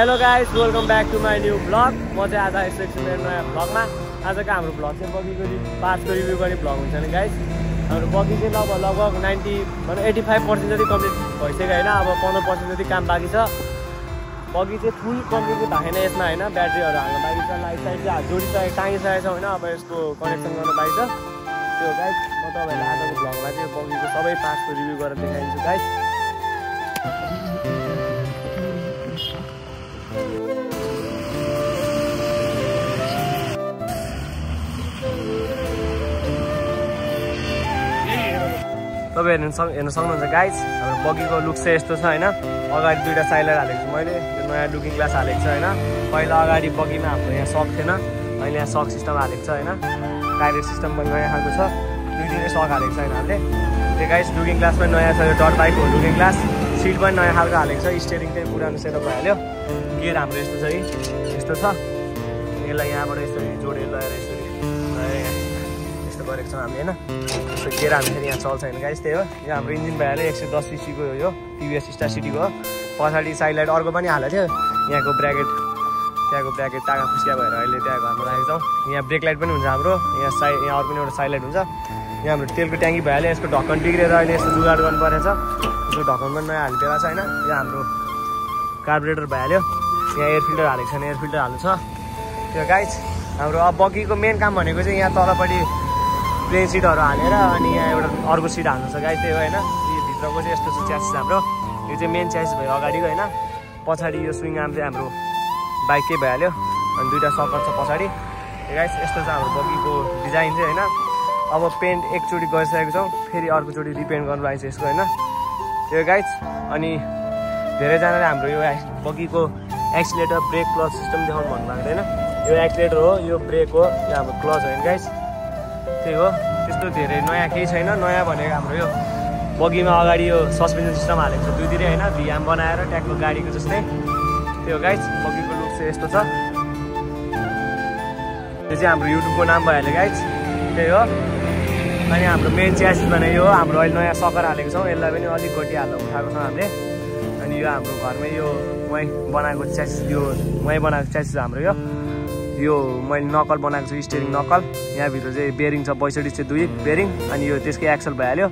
Hello guys, welcome back to my new blog. म चाहिँ आज आइसकेको छु मेरो नयाँ ब्लगमा। आजको हाम्रो ब्लग चाहिँ बगीको पासको रिभ्यू गर्ने ब्लग हुन्छ नि गाइस। हाम्रो बगी चाहिँ लगभग 85% जति कम्प्लिट भइसक्यो होइन। अब 15% जति काम बाँकी छ। बगी चाहिँ फुल कम्प्लिट भएको छैन यसमा होइन। ब्याट्रीहरू हाल्नु बाँकी छ, लाइट साइड चाहिँ जोडिसकेको टाँगिसकेको छ होइन। अब यसको कनेक्सन गर्नु बाँकी छ। त्यो गाइस म तपाईँहरूलाई आजको ब्लगमा चाहिँ बगीको सबै पासको रिभ्यू गरेर देखाइदिन्छु गाइस। तपाईँ हेर्न सक्नुहुन्छ गाइस, हाम्रो बगीको लुक चाहिँ यस्तो छ होइन। अगाडि दुईवटा साइलर हालेको छु मैले, यो नयाँ लुकिङ ग्लास हालेको छ होइन। पहिला अगाडि बगीमा हाम्रो यहाँ सक थिएन, अहिले यहाँ सक सिस्टम हालेको छ होइन। टाइगर सिस्टम पनि नयाँ खालको छ, दुईतिरै सक हालेको छ होइन हामीले। त्यो गाइस लुकिङ ग्लास पनि नयाँ छ, यो डट बाइकको लुकिङ ग्लास। सिट पनि नयाँ खालको हालेको छ, स्टियरिङ चाहिँ पुरानो सेटअप भइहाल्यो। गियर हाम्रो यस्तो छ कि यस्तो छ, यसलाई यहाँबाट यसरी जोडेर लगाएर यसरी गरेको छौँ हामीले होइन। यस्तो गियर हामी फेरि यहाँ चल्छ होइन गाइस। त्यही हो, यो हाम्रो इन्जिन भइहाल्यो 110 सीसीको हो, यो टिभीएस स्टार सिटीको हो। पछाडि साइड लाइट अर्को पनि हालेको थियो, यहाँको ब्राकेट त्यहाँको ब्राकेट टाँगा फुस्किया भएर अहिले त्यहाँको हाम्रो राखेको छौँ। यहाँ ब्रेक लाइट पनि हुन्छ हाम्रो, यहाँ अर्को पनि एउटा साइड लाइट हुन्छ। यहाँ हाम्रो तेलको ट्याङ्की भइहाल्यो, यसको ढक्कन बिग्रेर अहिले यस्तो जुगाड गर्नु परेछ। यसको ढक्कन पनि नयाँ हालिदिएको छ होइन। यो हाम्रो कार्बोरेटर भइहाल्यो, यहाँ एयर फिल्टर हालेको छैन, एयर फिल्टर हाल्नु छ। त्यो गाइस हाम्रो अब बगीको मेन काम भनेको चाहिँ यहाँ तलपट्टि प्लेन सिटहरू हालेर अनि यहाँ एउटा अर्को सिट हाल्नु छ गाइस। त्यही हो होइन। यो भित्रको चाहिँ यस्तो छ च्यासिस हाम्रो, यो चाहिँ मेन च्यासिस भयो अगाडिको होइन। पछाडि यो स्विङ आर्म चाहिँ हाम्रो बाइककै भइहाल्यो अनि दुईवटा सकर छ पछाडि। गाइस यस्तो छ हाम्रो बगीको डिजाइन चाहिँ होइन। अब पेन्ट एकचोटि गरिसकेको छौँ, फेरि अर्कोचोटि रिपेन्ट गर्नु भएको छ यसको होइन। त्यो गाइस अनि धेरैजनाले हाम्रो यो बगीको एक्सिलेटर ब्रेक क्लच सिस्टम देखाउनु भन्नुभएको होइन। यो एक्सिलेटर हो, यो ब्रेक हो, यो हाम्रो क्लच होइन गाइस। त्यही हो, त्यस्तो धेरै नयाँ केही छैन। नयाँ भनेको हाम्रो यो बगीमा अगाडि यो सस्पेन्सन सिस्टम हालेको छ दुईतिरै होइन, भिआम बनाएर ट्याक्को गाडीको जस्तै। त्यो हो गाइस, बगीको लुक चाहिँ यस्तो छ। यो चाहिँ हाम्रो युट्युबको नाम भइहाल्यो गाइस। त्यही हो। अनि हाम्रो मेन च्यासिस भने यो हो, हाम्रो अहिले नयाँ सकर हालेको छौँ, यसलाई पनि अलिक गोटी हालेर उठाएको छौँ हामीले। अनि यो हाम्रो घरमै यो वहीँ बनाएको च्यासिस, यो वहीँ बनाएको च्यासिस हाम्रो यो मैले नकल बनाएको छु, स्टियरिङ नकल। यहाँभित्र चाहिँ बेरिङ छ 62 चाहिँ 2 बेरिङ, अनि यो त्यसकै एक्सल भइहाल्यो।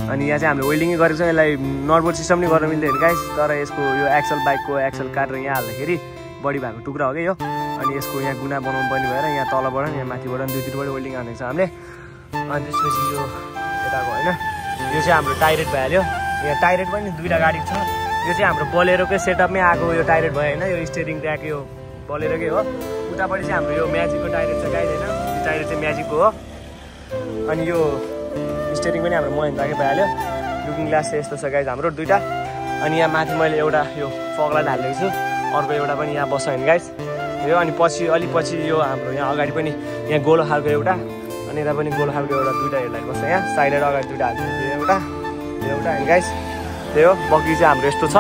अनि यहाँ चाहिँ हामीले वेल्डिङै गरेको छ। यसलाई नटबोल्ट सिस्टम नै गर्न मिल्दैन गाइस, तर यसको यो एक्सल बाइकको एक्सल काटेर यहाँ हाल्दाखेरि बडी भएको टुक्रा हो कि यो। अनि यसको यहाँ गुना बनाउनु पर्ने भएर यहाँ तलबाट यहाँ माथिबाट दुईतिरबाट वेल्डिङ हानेको छ हामीले। अनि त्यसपछि यो यताको होइन, यो चाहिँ हाम्रो टाइरेट भइहाल्यो। यहाँ टाइरेट पनि दुईवटा गाडी छ। यो चाहिँ हाम्रो बोलेरोकै सेटअपमै आएको यो टाइरेट भयो होइन। यो स्टियरिङ ट्याक यो बोलेरोकै हो। उतापट्टि चाहिँ हाम्रो यो म्याजिकको टाइरेट छ गाइस होइन। यो टाइरेट चाहिँ म्याजिकको हो। अनि यो स्टियरिङ पनि हाम्रो महिन्द्राकै भइहाल्यो। लुकिङ ग्लास चाहिँ यस्तो छ गाइस हाम्रो दुईवटा। अनि यहाँ माथि मैले एउटा यो फगलाइट हालेको छु, अर्को एउटा पनि यहाँ बस्छ होइन गाइस यो। अनि अलिक पछि यो हाम्रो यहाँ अगाडि पनि यहाँ गोलो खालको एउटा, अनि यता पनि गोलो खालको एउटा, दुईवटा हेडलाइट बस्छ यहाँ। साइडबाट अगाडि दुईवटा हाल्छ, एउटा होइन गाइस। त्यही हो, बगी चाहिँ हाम्रो यस्तो छ।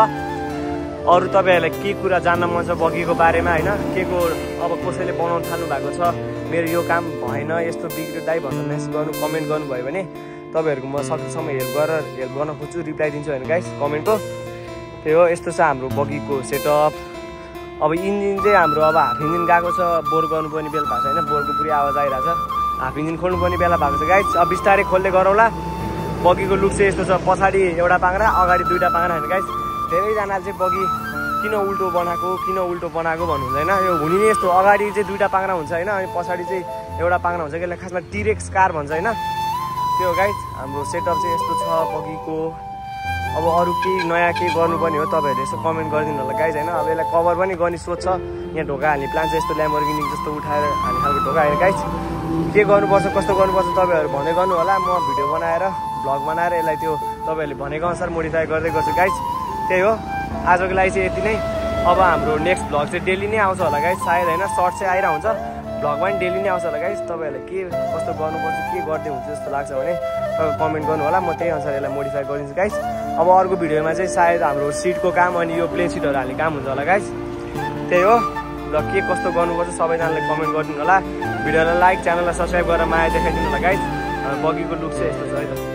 अरू तपाईँहरूलाई के कुरा जान्न मन छ बगीको बारेमा होइन, के को अब कसैले बनाउनु थाल्नु भएको छ, मेरो यो काम भएन यस्तो बिग्रियो दाइ भनेर मेसेज गर्नु, कमेन्ट गर्नुभयो भने तपाईँहरूको म सकेसम्म हेल्प गर्न खोज्छु, रिप्लाई दिन्छु होइन गाइस कमेन्टको। त्यही हो, यस्तो छ हाम्रो बगीको सेटअप। अब इन्जिन चाहिँ हाम्रो अब हाफ इन्जिन गएको छ, बोर गर्नुपर्ने बेला भएको छ होइन। बोरको पुरै आवाज आइरहेको छ, हाफ इन्जिन खोल्नुपर्ने बेला भएको छ गाइस। अब बिस्तारै खोल्दै गरौँला। बगीको लुक चाहिँ यस्तो छ, पछाडि एउटा पाङ्रा अगाडि दुईवटा पाङ्रा होइन गाइस। धेरैजनाले चाहिँ बगी किन उल्टो बनाएको भन्नुहुन्छ होइन। यो हुने नै यस्तो, अगाडि चाहिँ दुईवटा पाङ्रा हुन्छ होइन, अनि पछाडि चाहिँ एउटा पाङ्रा हुन्छ, यसलाई खासमा टिरेक्स कार भन्छ होइन। त्यो हो गाइस, हाम्रो सेटअप चाहिँ यस्तो छ बगीको। अब अरू केही नयाँ केही गर्नुपर्ने हो तपाईँहरूले यसो कमेन्ट गरिदिनु होला गाइस होइन। अब यसलाई कभर पनि गर्ने सोच छ, यहाँ ढोका हाल्ने प्लान चाहिँ यस्तो ल्याम्बोर्गिनी जस्तो उठाएर हाल्ने खालको ढोका होइन गाइस। के गर्नुपर्छ कस्तो गर्नुपर्छ तपाईँहरू भन्दै गर्नु होला। म भिडियो बनाएर भ्लग बनाएर यसलाई त्यो तपाईँहरूले भनेको अनुसार मोडिफाई गर्दै गर्छु गाइस। त्यही हो, आजको लागि चाहिँ यति नै। अब हाम्रो नेक्स्ट भ्लग चाहिँ डेली नै आउँछ होला गाइस सायद होइन। सर्ट चाहिँ आइरहेको हुन्छ, भ्लग पनि डेली नै आउँछ होला गाइस। तपाईँहरूलाई के कस्तो गर्नुपर्छ, के गर्दै हुन्छ जस्तो लाग्छ भने तपाईँ कमेन्ट गर्नु होला, म त्यही अनुसार यसलाई मोडिफाई गरिदिन्छु गाइस। अब अर्को भिडियोमा चाहिँ सायद हाम्रो सिटको काम अनि यो प्लेन सिटहरू हाल्ने काम हुन्छ होला गाइस। त्यही हो, र के कस्तो गर्नुपर्छ सबैजनाले कमेन्ट गरिदिनु होला। भिडियोलाई लाइक, च्यानललाई सब्सक्राइब गरेर माया देखाइदिनु होला गाइस। बगीको लुक चाहिँ यस्तो छ है त।